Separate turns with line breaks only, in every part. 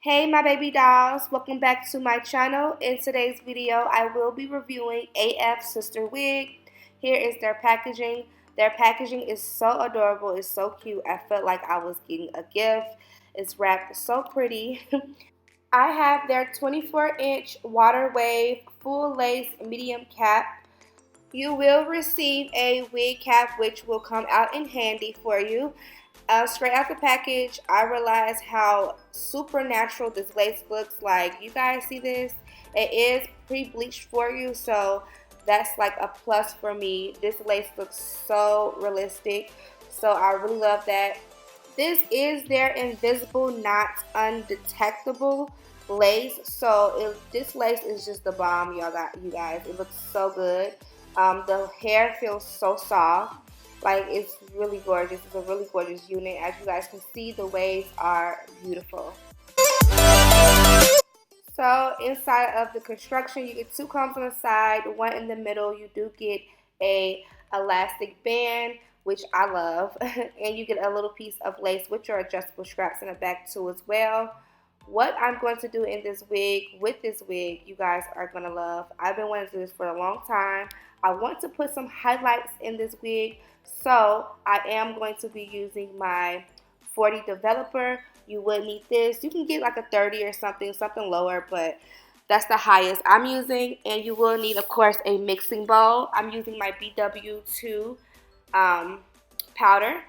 Hey my baby dolls, welcome back to my channel. In today's video I will be reviewing Afsisterwig. Here is their packaging. Their packaging is so adorable, it's so cute. I felt like I was getting a gift. It's wrapped so pretty. I have their 24-inch water wave full lace medium cap. You will receive a wig cap which will come out in handy for you. Straight out the package, I realized how super natural this lace looks like. You guys see this? It is pre-bleached for you, so that's like a plus for me. This lace looks so realistic, so I really love that. This is their Invisible Knot Undetectable lace. So this lace is just the bomb, you guys. It looks so good. The hair feels so soft. Like, it's really gorgeous. It's a really gorgeous unit. As you guys can see, the waves are beautiful. So inside of the construction, you get 2 combs on the side, 1 in the middle. You do get a elastic band, which I love, and you get a little piece of lace with your adjustable straps in the back too as well. What I'm going to do in this wig, with this wig, you guys are going to love. I've been wanting to do this for a long time. I want to put some highlights in this wig, so I am going to be using my 40 developer. You would need this. You can get like a 30 or something lower, but that's the highest I'm using. And you will need, of course, a mixing bowl. I'm using my BW2 powder.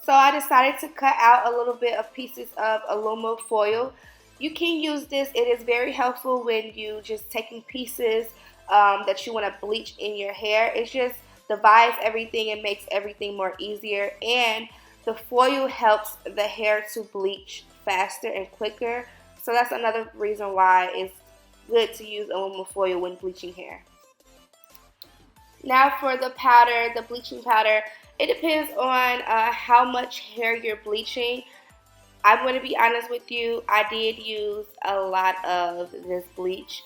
So I decided to cut out a little bit of pieces of aluminum foil. You can use this. It is very helpful when you just taking pieces that you want to bleach in your hair. It just divides everything and makes everything more easier. And the foil helps the hair to bleach faster and quicker. So that's another reason why it's good to use aluminum foil when bleaching hair. Now for the powder, the bleaching powder, it depends on how much hair you're bleaching. I'm going to be honest with you, I did use a lot of this bleach.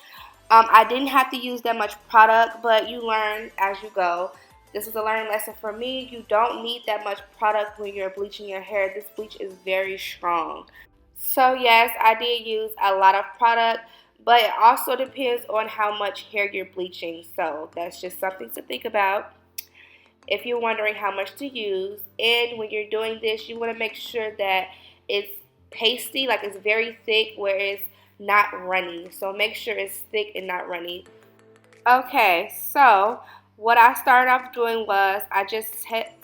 I didn't have to use that much product, but you learn as you go. This is a learning lesson for me. You don't need that much product when you're bleaching your hair. This bleach is very strong. So yes, I did use a lot of product, but it also depends on how much hair you're bleaching. So that's just something to think about if you're wondering how much to use. And when you're doing this, you want to make sure that it's pasty, like it's very thick where it's not runny. So make sure it's thick and not runny. Okay, so what I started off doing was I just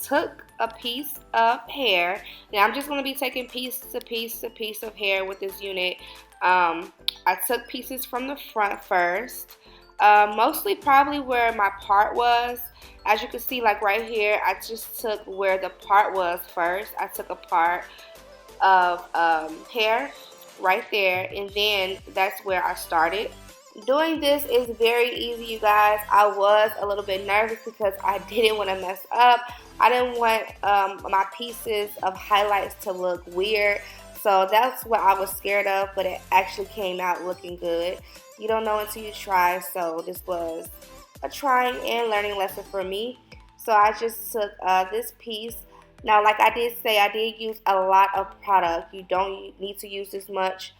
took a piece of hair. Now I'm just going to be taking piece to piece to piece of hair with this unit. I took pieces from the front first, mostly probably where my part was. As you can see, like right here, I just took where the part was first. I took a part of hair right there, and then that's where I started. Doing this is very easy, you guys. I was a little bit nervous because I didn't want to mess up. I didn't want my pieces of highlights to look weird, so that's what I was scared of, but it actually came out looking good. You don't know until you try, so this was a trying and learning lesson for me. So I just took this piece. Now, like I did say, I did use a lot of product. You don't need to use this much.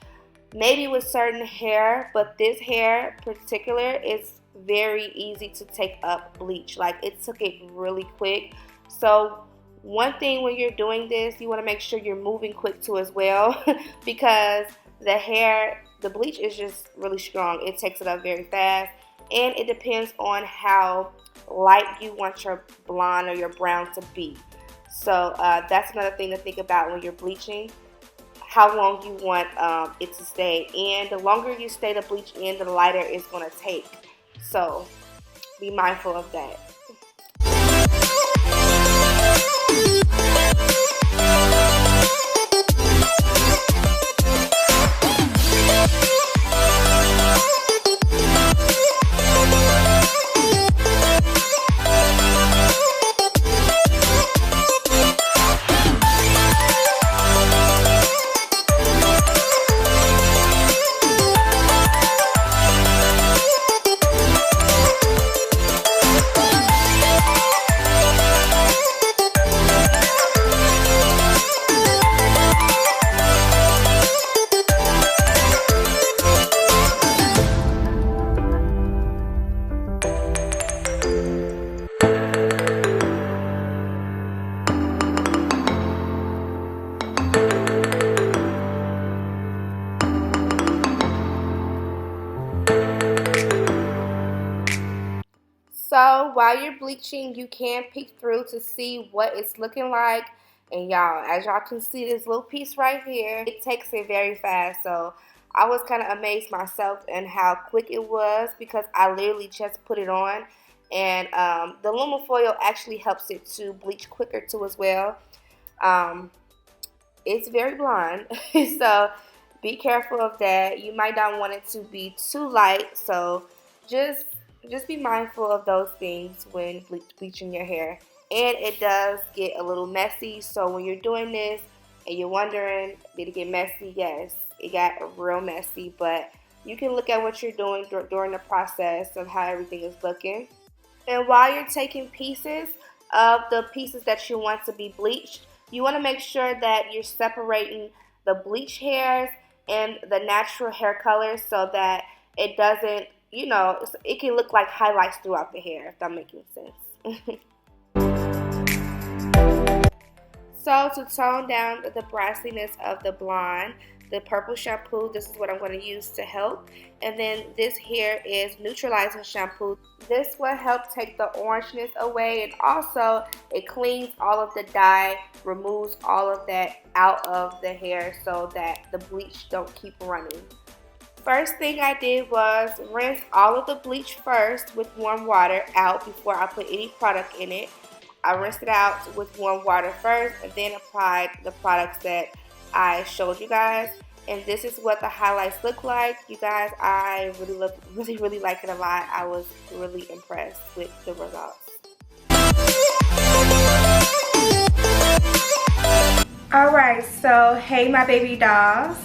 Maybe with certain hair, but this hair in particular is very easy to take up bleach. Like, it took it really quick. So one thing when you're doing this, you want to make sure you're moving quick too as well because the bleach is just really strong. It takes it up very fast, and it depends on how light you want your blonde or your brown to be. So that's another thing to think about when you're bleaching. how long you want it to stay. And the longer you stay the bleach in, the lighter it's going to take. So be mindful of that. So while you're bleaching, you can peek through to see what it's looking like. And y'all, as y'all can see, this little piece right here, it takes it very fast. So I was kind of amazed myself and how quick it was, because I literally just put it on. And the aluminum foil actually helps it to bleach quicker too as well. It's very blonde, so be careful of that. You might not want it to be too light, so just be mindful of those things when bleaching your hair. And it does get a little messy, so when you're doing this and you're wondering, did it get messy? Yes, it got real messy, but you can look at what you're doing during the process of how everything is looking. And while you're taking pieces of the pieces that you want to be bleached, you want to make sure that you're separating the bleach hairs and the natural hair colors, so that it doesn't, you know, it can look like highlights throughout the hair, if that makes sense. So to tone down the brassiness of the blonde, the purple shampoo, this is what I'm going to use to help. And then this here is neutralizing shampoo. This will help take the orangeness away, and also it cleans all of the dye, removes all of that out of the hair so that the bleach don't keep running. First thing I did was rinse all of the bleach first with warm water out before I put any product in it. I rinsed it out with warm water first and then applied the products that I showed you guys. And this is what the highlights look like. You guys, I really like it a lot. I was really impressed with the results. Alright, so hey my baby dolls.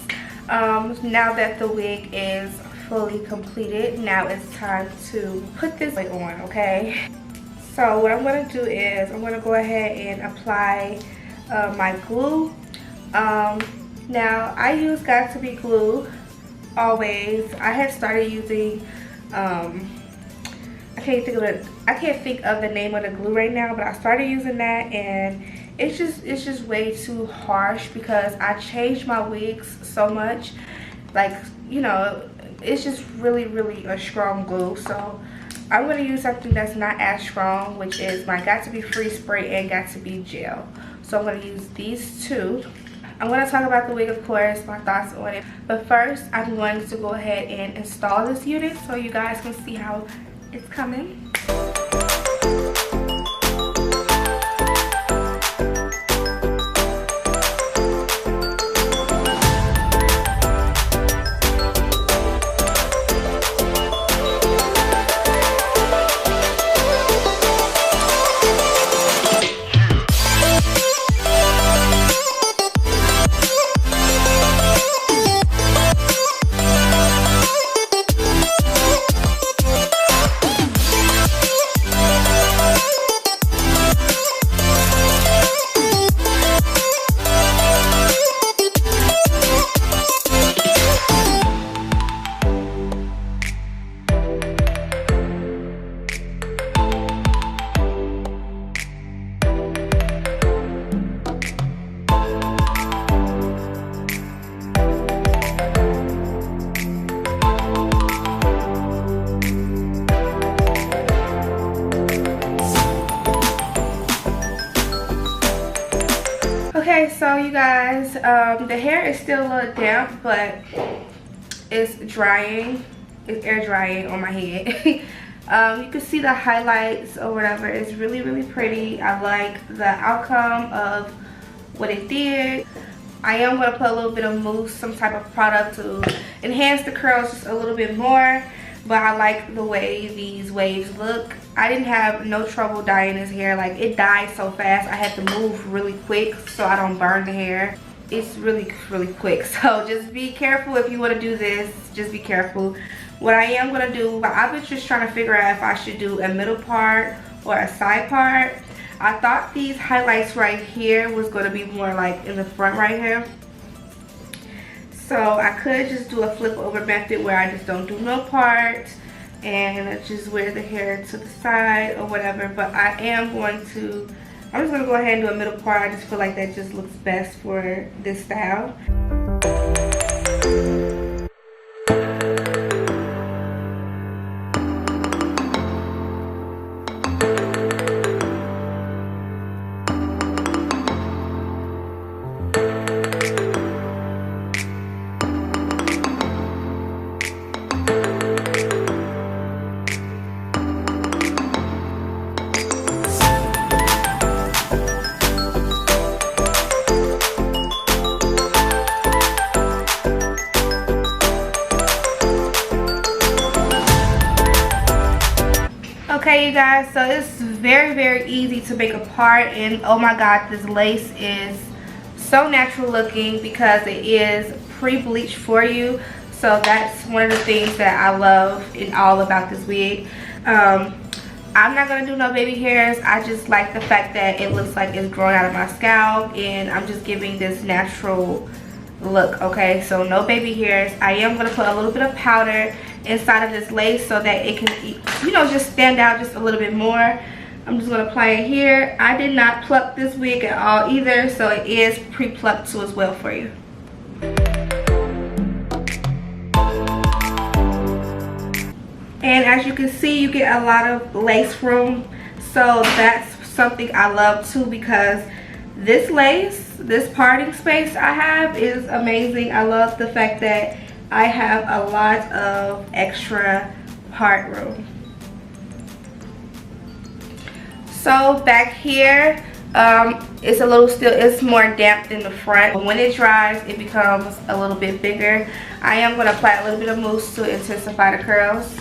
Now that the wig is fully completed, now it's time to put this wig on, okay? So what I'm going to do is I'm going to go ahead and apply my glue. Now I use Got2b glue always. I had started using I can't think of the name of the glue right now, but I started using that, and it's just way too harsh because I changed my wigs so much. Like, you know, it's just really a strong glue. So I'm going to use something that's not as strong, which is my Got2b Free Spray and Got2b Gel. So I'm going to use these two. I'm going to talk about the wig, of course, my thoughts on it. But first, I'm going to go ahead and install this unit so you guys can see how it's coming. So you guys, the hair is still a little damp, but it's drying. It's air drying on my head. You can see the highlights or whatever. It's really pretty. I like the outcome of what it did. I am going to put a little bit of mousse, some type of product to enhance the curls just a little bit more. But I like the way these waves look. I didn't have no trouble dyeing this hair. Like, it dyed so fast. I had to move really quick so I don't burn the hair. It's really quick. So just be careful if you want to do this. Just be careful. What I am going to do, I've been just trying to figure out if I should do a middle part or a side part. I thought these highlights right here was going to be more like in the front right here. So I could just do a flip over method where I just don't do no part and just wear the hair to the side or whatever. But I'm just going to go ahead and do a middle part. I just feel like that just looks best for this style. Okay, you guys, so it's very easy to make a part, and oh my god, this lace is so natural looking because it is pre-bleached for you. So that's one of the things that I love and all about this wig. I'm not gonna do no baby hairs. I just like the fact that it looks like it's growing out of my scalp, and I'm just giving this natural look. Okay, so no baby hairs. I am gonna put a little bit of powder inside of this lace so that it can, you know, just stand out just a little bit more. I'm just gonna apply it here. I did not pluck this wig at all either, so it is pre-plucked too as well for you. And as you can see, you get a lot of lace room, so that's something I love too, because this lace, this parting space I have is amazing. I love the fact that I have a lot of extra part room. So back here, it's more damp than the front. When it dries, it becomes a little bit bigger. I am going to apply a little bit of mousse to intensify the curls.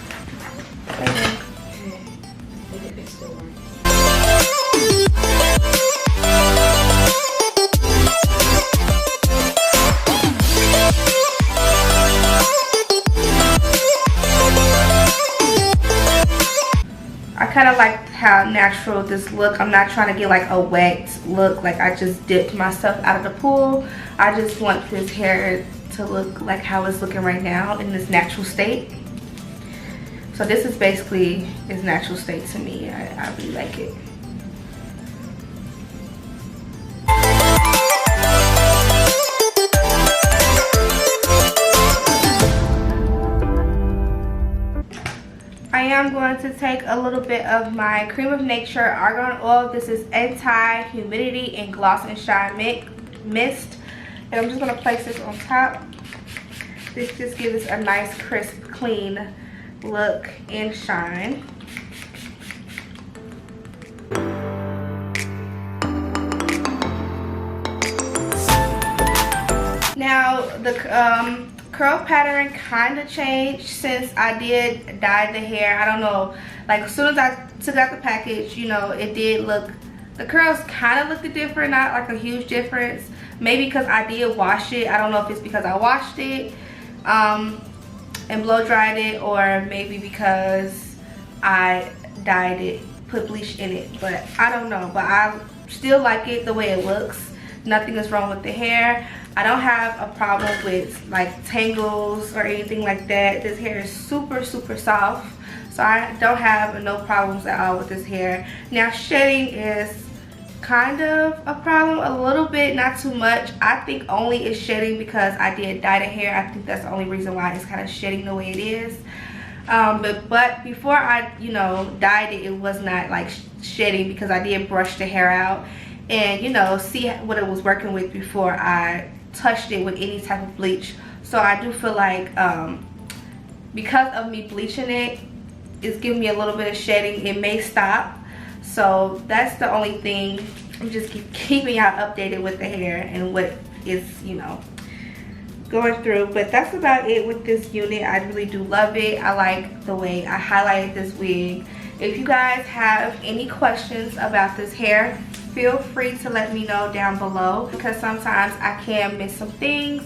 I kind of like how natural this look. I'm not trying to get like a wet look, like I just dipped myself out of the pool. I just want this hair to look like how it's looking right now in this natural state. So this is basically its natural state to me. I really like it. I am going to take a little bit of my Cream of Nature Argan Oil. This is anti-humidity and gloss and shine mist. And I'm just going to place this on top. This just gives us a nice crisp, clean look and shine. Now the curl pattern kind of changed since I did dye the hair. I don't know, like as soon as I took out the package, you know, it did look, the curls kind of looked different, not like a huge difference. Maybe because I did wash it. I don't know if it's because I washed it and blow dried it, or maybe because I dyed it, put bleach in it, but I don't know. But I still like it the way it looks. Nothing is wrong with the hair. I don't have a problem with like tangles or anything like that. This hair is super soft, so I don't have no problems at all with this hair. Now shedding is kind of a problem, a little bit, not too much. I think only it's shedding because I did dye the hair. I think that's the only reason why it's kind of shedding the way it is. But before I, you know, dyed it, it was not like shedding because I did brush the hair out. and, you know, see what it was working with before I touched it with any type of bleach. So I do feel like because of me bleaching it, it's giving me a little bit of shedding. It may stop. So that's the only thing. I'm just keeping y'all updated with the hair and what is, you know, going through. But that's about it with this unit. I really do love it. I like the way I highlighted this wig. If you guys have any questions about this hair, feel free to let me know down below, because sometimes I can miss some things.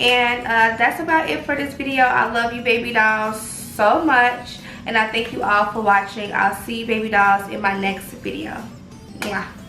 And that's about it for this video. I love you, baby dolls, so much, and I thank you all for watching. I'll see you, baby dolls, in my next video. Mwah.